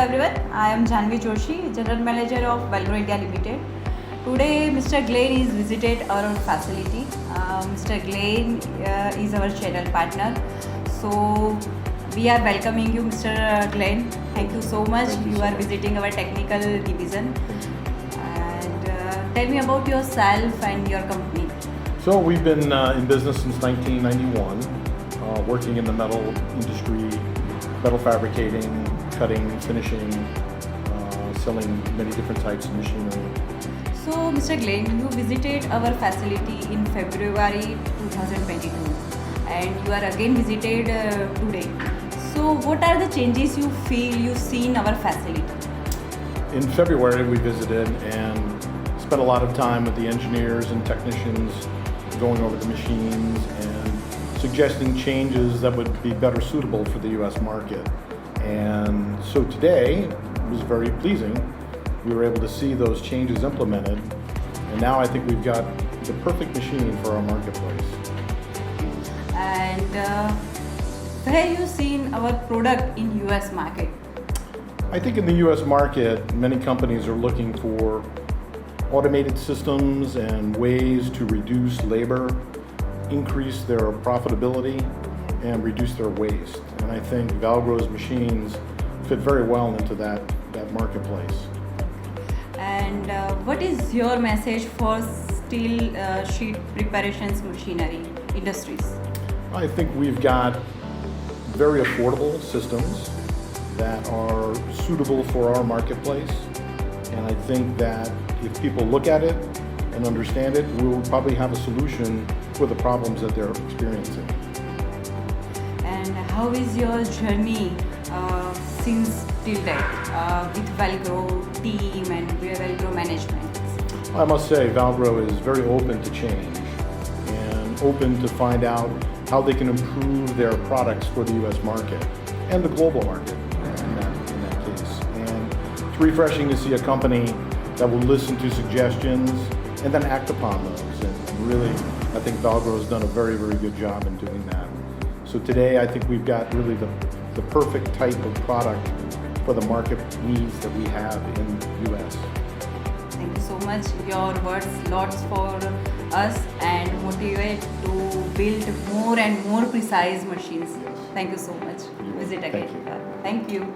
everyone, I am Janvi Joshi, General Manager of Valgro India Limited. Today Mr. Glenn is visited our facility. Mr. Glenn is our channel partner. So we are welcoming you, Mr. Glenn. Thank you so much. You are visiting our technical division. And tell me about yourself and your company. So we've been in business since 1991, working in the metal industry, metal fabricating, cutting, finishing, selling many different types of machinery. So Mr. Glenn, you visited our facility in February 2022 and you are again visited today. So what are the changes you feel you see in our facility? In February we visited and spent a lot of time with the engineers and technicians going over the machines and suggesting changes that would be better suitable for the US market. And so today was very pleasing. We were able to see those changes implemented, and now I think we've got the perfect machine for our marketplace. And where you seen our product in US market? I think in the US market, many companies are looking for automated systems and ways to reduce labor, increase their profitability, and reduce their waste. And I think Valgro's machines fit very well into that marketplace. And what is your message for steel sheet preparations machinery industries? I think we've got very affordable systems that are suitable for our marketplace. And I think that if people look at it and understand it, we'll probably have a solution for the problems that they're experiencing. And how is your journey since till date with Valgro team and Valgro management? I must say Valgro is very open to change and open to find out how they can improve their products for the US market and the global market in that case. And it's refreshing to see a company that will listen to suggestions and then act upon those. And really, I think Valgro has done a very, very good job in doing that. So today, I think we've got really the perfect type of product for the market needs that we have in the US. Thank you so much. Your words lots for us and motivate to build more and more precise machines. Thank you so much. Visit again. Thank you.